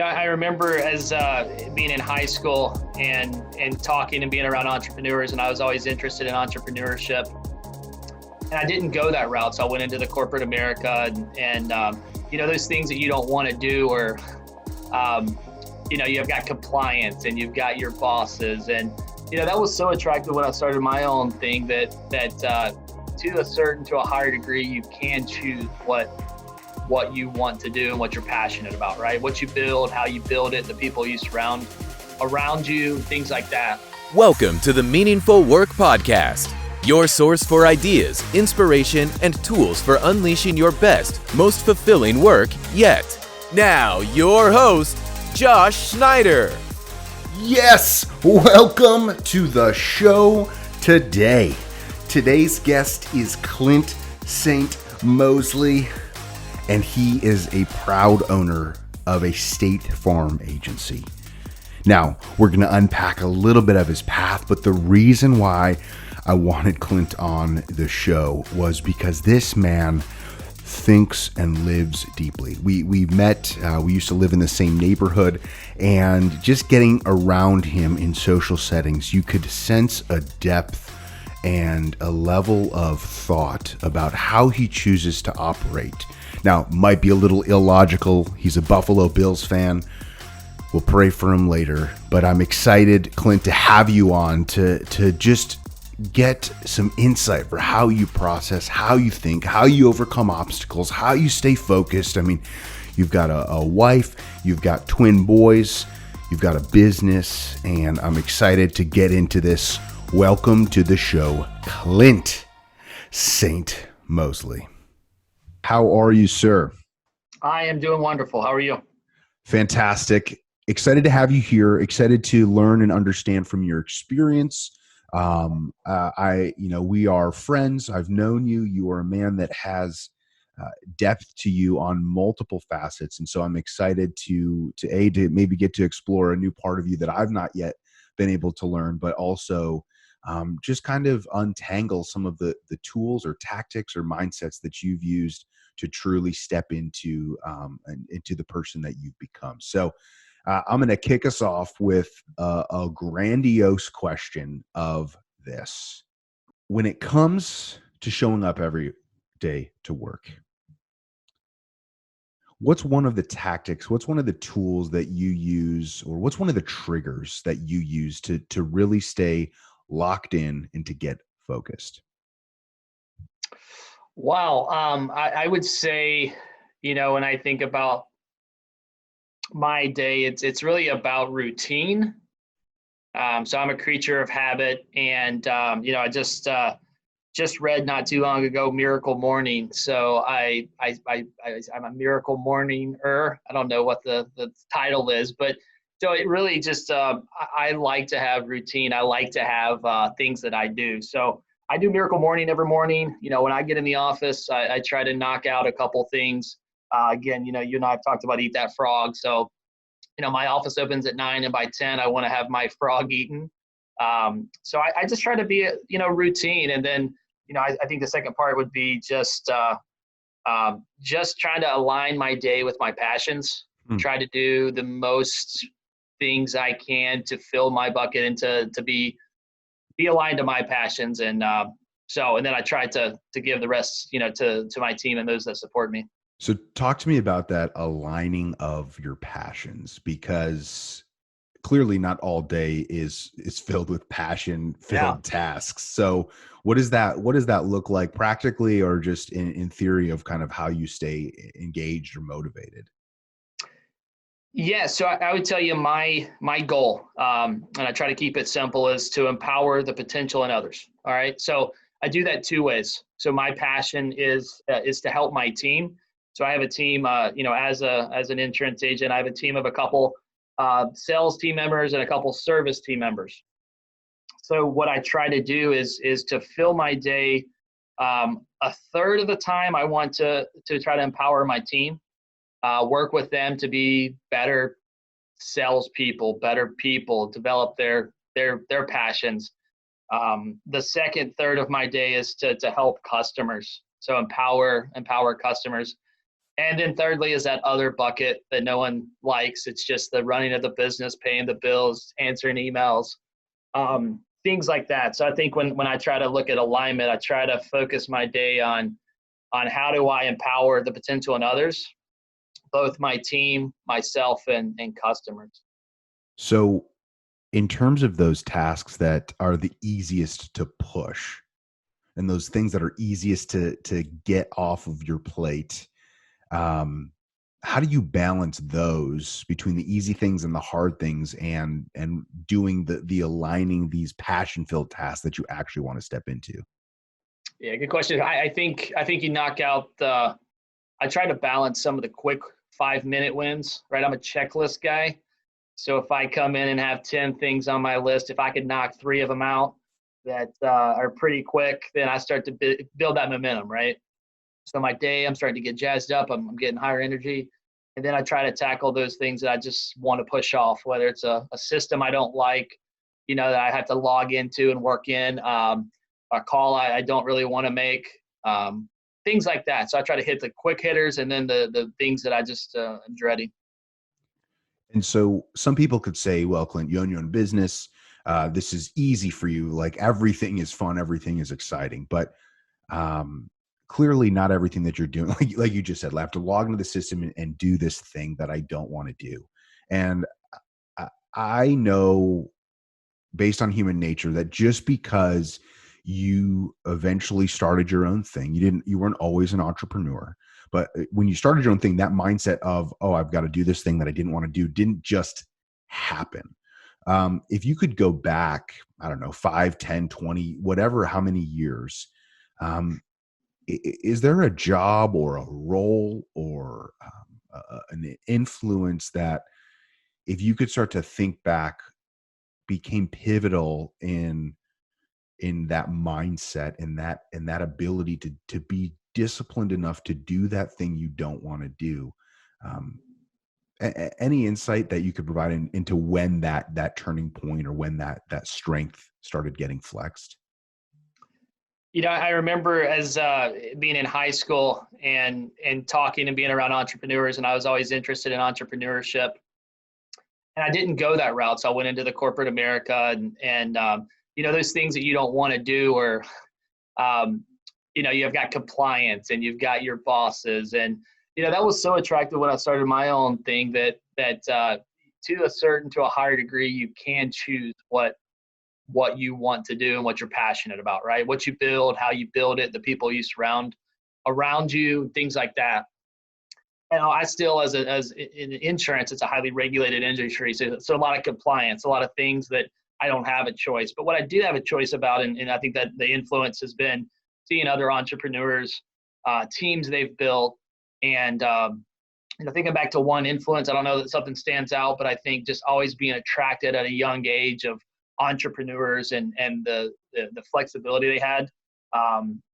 I remember as being in high school and talking and being around entrepreneurs, and I was always interested in entrepreneurship. And I didn't go that route, so I went into the corporate America and those things that you don't want to do, or you've got compliance and you've got your bosses, and that was so attractive when I started my own thing that to a higher degree you can choose what you want to do and what you're passionate about, right? What you build, how you build it, the people you surround around you, things like that. Welcome to the Meaningful Work Podcast, your source for ideas, inspiration, and tools for unleashing your best, most fulfilling work yet. Now, your host, Josh Schneider. Yes, welcome to the show today. Today's guest is Clint St. Mosley, and he is a proud owner of a State Farm agency. Now, we're going to unpack a little bit of his path, but the reason why I wanted Clint on the show was because this man thinks and lives deeply. We met, we used to live in the same neighborhood, and just getting around him in social settings, you could sense a depth and a level of thought about how he chooses to operate. Now, might be a little illogical. He's a Buffalo Bills fan. We'll pray for him later, but I'm excited, Clint, to have you on to just get some insight for how you process, how you think, how you overcome obstacles, how you stay focused. I mean, you've got a wife, you've got twin boys, you've got a business, and I'm excited to get into this. Welcome to the show, Clint St. Mosley. How are you, sir? I am doing wonderful. How are you? Fantastic. Excited to have you here. Excited to learn and understand from your experience. We are friends. I've known you. You are a man that has depth to you on multiple facets, and so I'm excited to maybe get to explore a new part of you that I've not yet been able to learn, but also just kind of untangle some of the tools or tactics or mindsets that you've used to truly step into the person that you've become. So I'm going to kick us off with a grandiose question of this. When it comes to showing up every day to work, what's one of the tactics, what's one of the tools that you use, or what's one of the triggers that you use to really stay locked in and to get focused? Wow. I would say, when I think about my day, it's really about routine. So I'm a creature of habit, and I just read not too long ago Miracle Morning. So I'm a miracle morninger. I don't know what the title is, but so it really just I like to have routine. I like to have things that I do. So I do Miracle Morning every morning. When I get in the office, I try to knock out a couple things. Again, you and I have talked about Eat That Frog. So, my office opens at 9, and by 10, I want to have my frog eaten. So I just try to be, routine. And then, I think the second part would be just trying to align my day with my passions. Try to do the most things I can to fill my bucket and to be aligned to my passions. And and then I try to give the rest, to my team and those that support me. So talk to me about that aligning of your passions, because clearly not all day is filled with passion-filled tasks. So what does that look like practically, or just in theory of kind of how you stay engaged or motivated? Yeah, so I would tell you my goal, and I try to keep it simple, is to empower the potential in others. All right, so I do that two ways. So my passion is to help my team. So I have a team, as an insurance agent, I have a team of a couple sales team members and a couple service team members. So what I try to do is to fill my day. A third of the time, I want to try to empower my team, work with them to be better salespeople, better people, develop their passions. The second third of my day is to help customers. So empower customers. And then thirdly is that other bucket that no one likes. It's just the running of the business, paying the bills, answering emails, things like that. So I think when I try to look at alignment, I try to focus my day on how do I empower the potential in others, both my team, myself, and customers. So in terms of those tasks that are the easiest to push and those things that are easiest to get off of your plate, how do you balance those between the easy things and the hard things, and doing the aligning these passion-filled tasks that you actually want to step into? Yeah, good question. I think you knock out the. I try to balance some of the quick 5-minute wins. Right, I'm a checklist guy. So if I come in and have 10 things on my list, if I could knock 3 of them out that are pretty quick, then I start to build that momentum, right? So my day, I'm starting to get jazzed up. I'm getting higher energy. And then I try to tackle those things that I just want to push off, whether it's a system I don't like, that I have to log into and work in, a call I don't really want to make, things like that. So I try to hit the quick hitters and then the things that I just am dreading. And so some people could say, well, Clint, you own your own business. This is easy for you. Like everything is fun. Everything is exciting. But clearly not everything that you're doing, like you just said, I have to log into the system and do this thing that I don't want to do. And I know based on human nature that just because you eventually started your own thing, you weren't always an entrepreneur, but when you started your own thing, that mindset of, oh, I've got to do this thing that I didn't want to do didn't just happen. If you could go back, I don't know, 5, 10, 20, whatever, how many years, is there a job or a role or an influence that if you could start to think back became pivotal in that mindset and that ability to be disciplined enough to do that thing you don't want to do? Any insight that you could provide into when that turning point or when that strength started getting flexed? I remember as being in high school and talking and being around entrepreneurs, and I was always interested in entrepreneurship. And I didn't go that route, so I went into the corporate America and those things that you don't want to do, or you've got compliance and you've got your bosses, and that was so attractive when I started my own thing that to a higher degree you can choose what you want to do and what you're passionate about, right? What you build, how you build it, the people you surround around you, things like that. And I still, as in insurance, it's a highly regulated industry. So a lot of compliance, a lot of things that I don't have a choice. But what I do have a choice about, and I think that the influence has been seeing other entrepreneurs, teams they've built, and thinking back to one influence, I don't know that something stands out, but I think just always being attracted at a young age of entrepreneurs and the flexibility they had.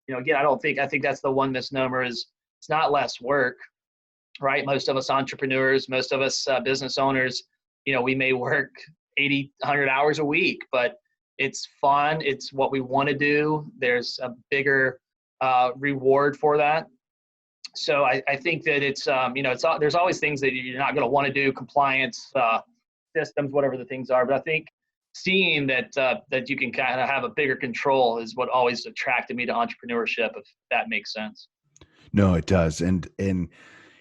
Again, I think that's the one misnomer is it's not less work, right? Most of us entrepreneurs, most of us business owners, we may work 80, 100 hours a week, but it's fun. It's what we want to do. There's a bigger reward for that. So I think that it's, there's always things that you're not going to want to do, compliance, systems, whatever the things are. But I think seeing that you can kind of have a bigger control is what always attracted me to entrepreneurship, if that makes sense. No, it does. And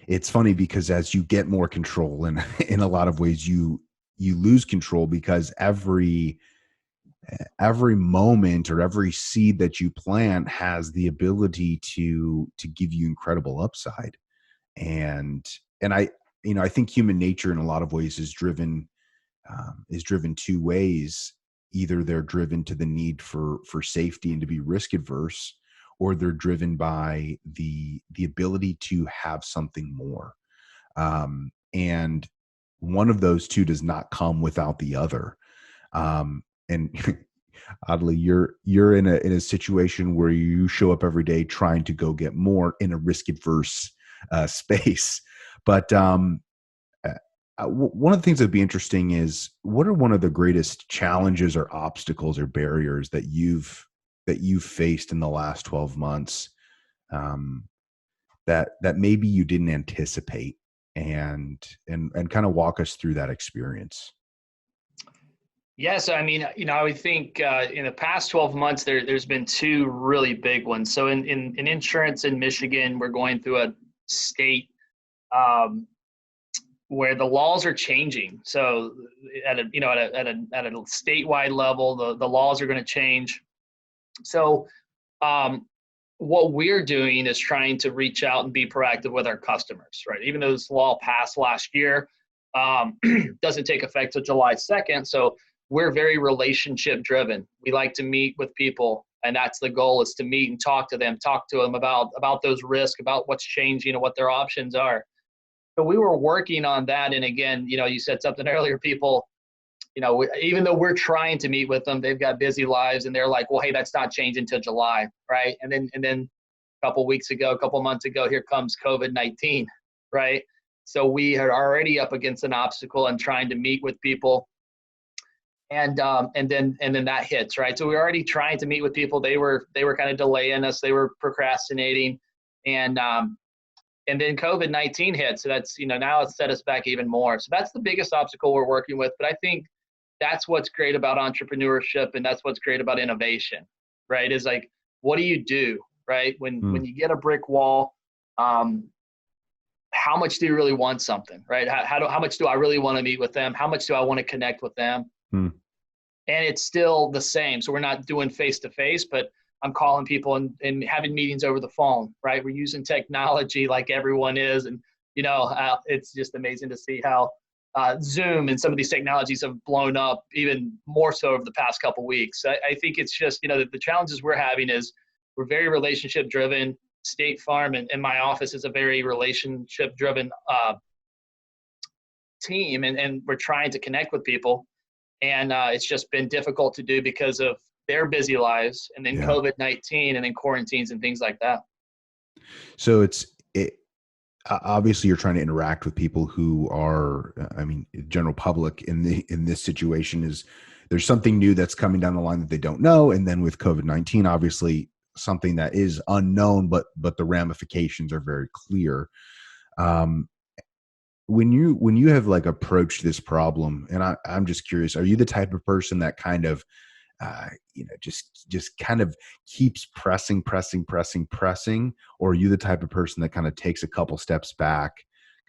it's funny because as you get more control, and in a lot of ways you lose control, because every moment or every seed that you plant has the ability to give you incredible upside. And I think human nature in a lot of ways is driven two ways. Either they're driven to the need for safety and to be risk adverse, or they're driven by the ability to have something more. And one of those two does not come without the other. And oddly, you're in a situation where you show up every day trying to go get more in a risk adverse space. But one of the things that'd be interesting is, what are one of the greatest challenges or obstacles or barriers that you've faced in the last 12 months that maybe you didn't anticipate, and kind of walk us through that experience. Yes, I mean, I would think in the past 12 months, there's been two really big ones. So in insurance in Michigan, we're going through a state um, where the laws are changing. So at a statewide level, the laws are going to change. So um, what we're doing is trying to reach out and be proactive with our customers, right? Even though this law passed last year, doesn't take effect till July 2nd. So we're very relationship driven. We like to meet with people, and that's the goal, is to meet and talk to them about those risks, about what's changing and what their options are. So we were working on that. And again, you said something earlier, people, even though we're trying to meet with them, they've got busy lives, and they're like, well, hey, that's not changing until July, right? And then a couple months ago, here comes COVID-19, right? So we are already up against an obstacle and trying to meet with people, and then that hits, right? So we're already trying to meet with people. They were kind of delaying us. They were procrastinating, and then COVID-19 hit. So that's now it's set us back even more. So that's the biggest obstacle we're working with. But I think that's what's great about entrepreneurship, and that's what's great about innovation, right? Is like, what do you do, right? When you get a brick wall, how much do you really want something, right? How much do I really want to meet with them? How much do I want to connect with them? And it's still the same. So we're not doing face-to-face, but I'm calling people and having meetings over the phone, right? We're using technology like everyone is. And, it's just amazing to see how Zoom and some of these technologies have blown up even more so over the past couple of weeks. I think it's just, the challenges we're having is we're very relationship driven. State Farm and my office is a very relationship driven team, and we're trying to connect with people. And it's just been difficult to do because of their busy lives, and then COVID-19, and then quarantines and things like that. So obviously you're trying to interact with people who are, general public in this situation. There's something new that's coming down the line that they don't know. And then with COVID-19, obviously something that is unknown, but the ramifications are very clear. When you have like approached this problem, and I'm just curious, are you the type of person that kind of just kind of keeps pressing, or are you the type of person that kind of takes a couple steps back,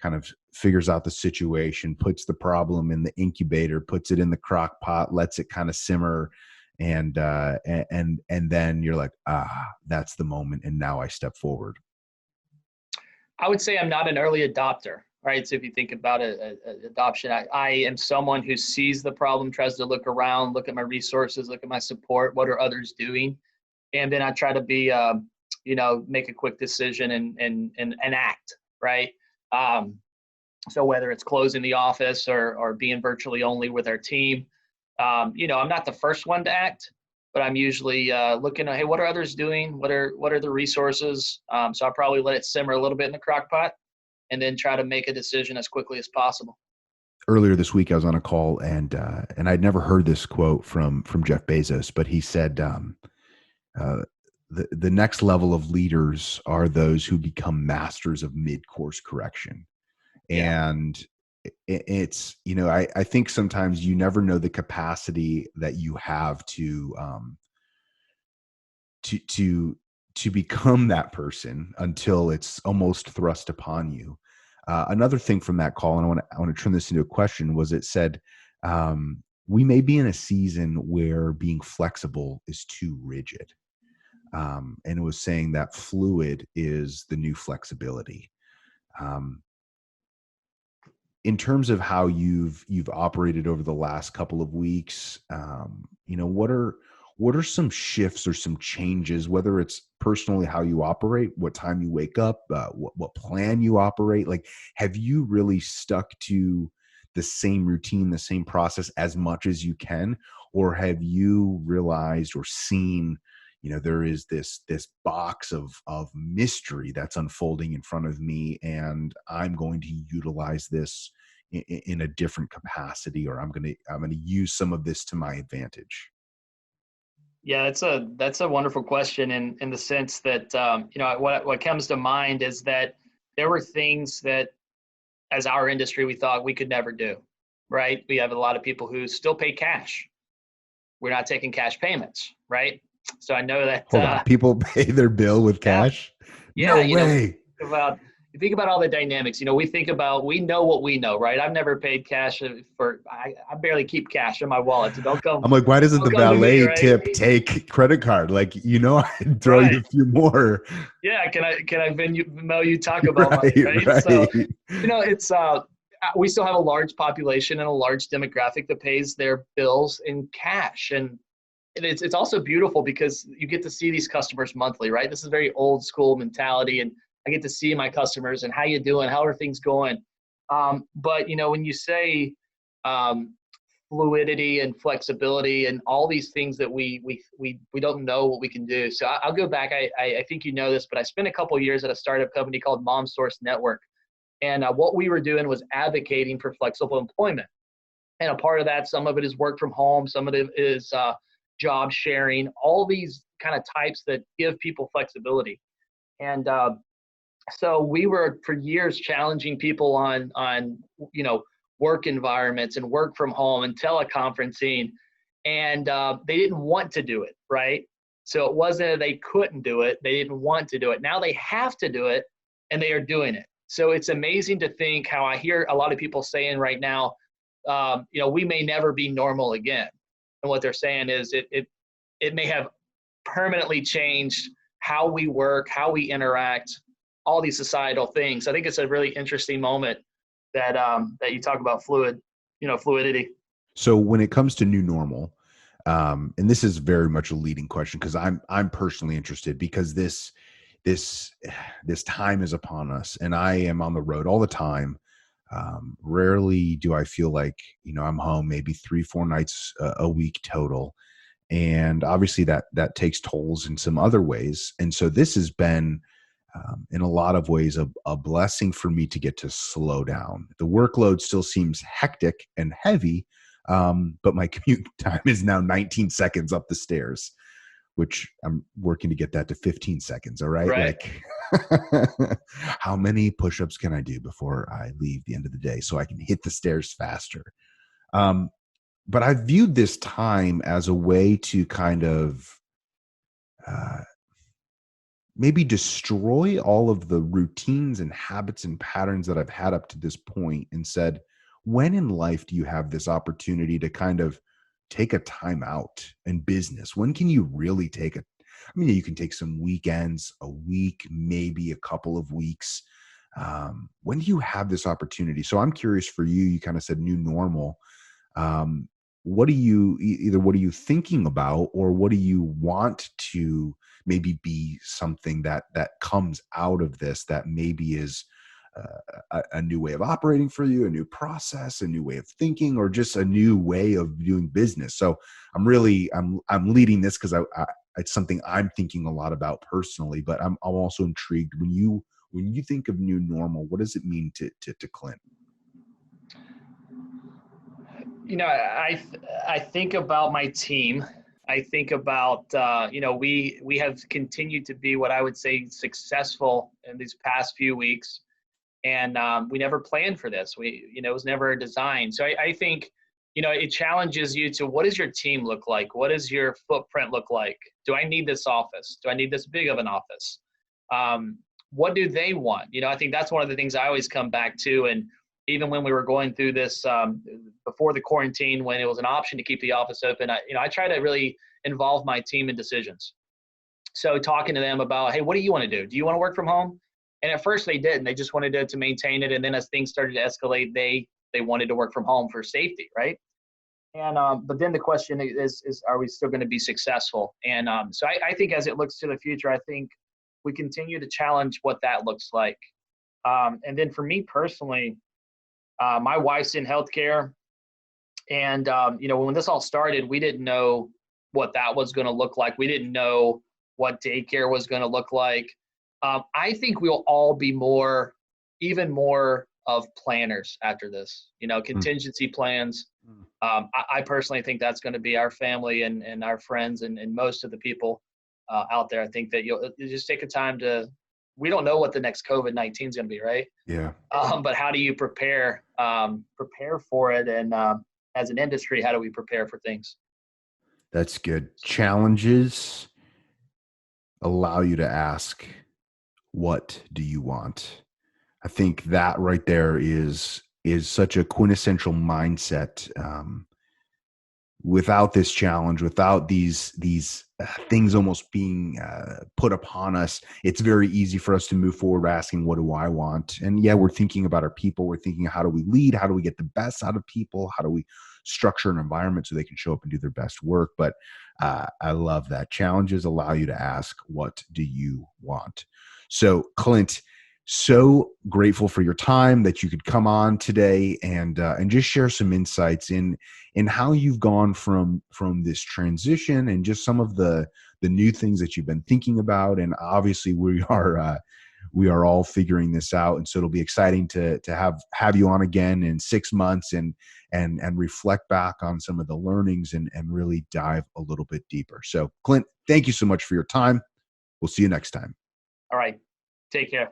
kind of figures out the situation, puts the problem in the incubator, puts it in the crock pot, lets it kind of simmer, and then you're like, that's the moment, and now I step forward? I would say I'm not an early adopter, right? So if you think about adoption, I am someone who sees the problem, tries to look around, look at my resources, look at my support, what are others doing? And then I try to be, make a quick decision and act, right? So whether it's closing the office or being virtually only with our team, I'm not the first one to act, but I'm usually looking at, hey, what are others doing? What are the resources? So I'll probably let it simmer a little bit in the crock pot, and then try to make a decision as quickly as possible. Earlier this week, I was on a call, and I'd never heard this quote from Jeff Bezos, but he said, the next level of leaders are those who become masters of mid-course correction. Yeah. And it's, I think sometimes you never know the capacity that you have to become that person until it's almost thrust upon you. Another thing from that call, and I want to turn this into a question, was it said, we may be in a season where being flexible is too rigid. And it was saying that fluid is the new flexibility. In terms of how you've operated over the last couple of weeks, what are some shifts or some changes, whether it's personally how you operate, what time you wake up, what plan you operate? Like, have you really stuck to the same routine, the same process as much as you can? Or have you realized or seen, there is this box of mystery that's unfolding in front of me, and I'm going to utilize this in a different capacity, or I'm going to use some of this to my advantage? Yeah, that's a wonderful question in the sense that what comes to mind is that there were things that as our industry we thought we could never do, right? We have a lot of people who still pay cash. We're not taking cash payments, right? So I know that Hold on. People pay their bill with yeah, cash? yeah, No way. about you think about all the dynamics. We know what we know, right? I've never paid cash I barely keep cash in my wallet, so I'm like, why doesn't the don't come to me, valet right? tip take credit card? Like, I'd throw you Right. a few more. Yeah, can I Venmo you Taco Bell money, Right, right? So, right. it's we still have a large population and a large demographic that pays their bills in cash, and it's also beautiful because you get to see these customers monthly, right? This is very old school mentality, and I get to see my customers and how you doing, how are things going. But when you say um, fluidity and flexibility and all these things that we don't know what we can do. So I'll go back. I think you know this, but I spent a couple of years at a startup company called Mom Source Network, and what we were doing was advocating for flexible employment. And a part of that, some of it is work from home, some of it is job sharing, all these kind of types that give people flexibility. And so we were for years challenging people on work environments and work from home and teleconferencing, and they didn't want to do it, right? So it wasn't that they couldn't do it, they didn't want to do it. Now they have to do it, and they are doing it. So it's amazing to think how I hear a lot of people saying right now, we may never be normal again. And what they're saying is it may have permanently changed how we work, how we interact, all these societal things. I think it's a really interesting moment that you talk about fluidity. So when it comes to new normal, and this is very much a leading question because I'm personally interested because this time is upon us, and I am on the road all the time. Rarely do I feel like I'm home, maybe 3-4 nights a week total, and obviously that takes tolls in some other ways. And so this has been in a lot of ways a blessing for me to get to slow down. The workload still seems hectic and heavy, but my commute time is now 19 seconds up the stairs, which I'm working to get that to 15 seconds. All right. Right. Like how many push-ups can I do before I leave the end of the day so I can hit the stairs faster? But I viewed this time as a way to kind of maybe destroy all of the routines and habits and patterns that I've had up to this point, and said, when in life do you have this opportunity to kind of take a time out in business? When can you really you can take some weekends, a week, maybe a couple of weeks. When do you have this opportunity? So I'm curious for you, you kind of said new normal. What are you thinking about, or what do you want to maybe be something that comes out of this that maybe is a new way of operating for you, a new process, a new way of thinking, or just a new way of doing business? So I'm leading this because it's something I'm thinking a lot about personally, but I'm also intrigued when you think of new normal, what does it mean to Clint? I think about my team. I think about we have continued to be what I would say successful in these past few weeks, and we never planned for this. It was never a design. So I think it challenges you to, what does your team look like? What does your footprint look like? Do I need this office? Do I need this big of an office? What do they want? I think that's one of the things I always come back to. And even when we were going through this before the quarantine, when it was an option to keep the office open, I try to really involve my team in decisions. So talking to them about, hey, what do you want to do? Do you want to work from home? And at first they didn't. They just wanted to maintain it. And then as things started to escalate, they wanted to work from home for safety, right? And but then the question is are we still going to be successful? And so I think as it looks to the future, I think we continue to challenge what that looks like. And then for me personally, my wife's in healthcare, and when this all started, we didn't know what that was going to look like. We didn't know what daycare was going to look like. I think we'll all be even more of planners after this. Contingency plans, I personally think that's going to be our family and our friends and most of the people out there. I think that you'll just take a time we don't know what the next COVID-19 is going to be, right? Yeah. But how do you prepare for it? And as an industry, how do we prepare for things? That's good. Challenges allow you to ask, what do you want? I think that right there is such a quintessential mindset. Without this challenge, without these things almost being put upon us, it's very easy for us to move forward asking, what do I want? And yeah, we're thinking about our people. We're thinking, how do we lead? How do we get the best out of people? How do we structure an environment so they can show up and do their best work? But I love that. Challenges allow you to ask, what do you want? So Clint, so grateful for your time that you could come on today and just share some insights in how you've gone from this transition and just some of the new things that you've been thinking about. And obviously we are all figuring this out. And so it'll be exciting to have you on again in 6 months and reflect back on some of the learnings and really dive a little bit deeper. So Clint, thank you so much for your time. We'll see you next time. All right. Take care.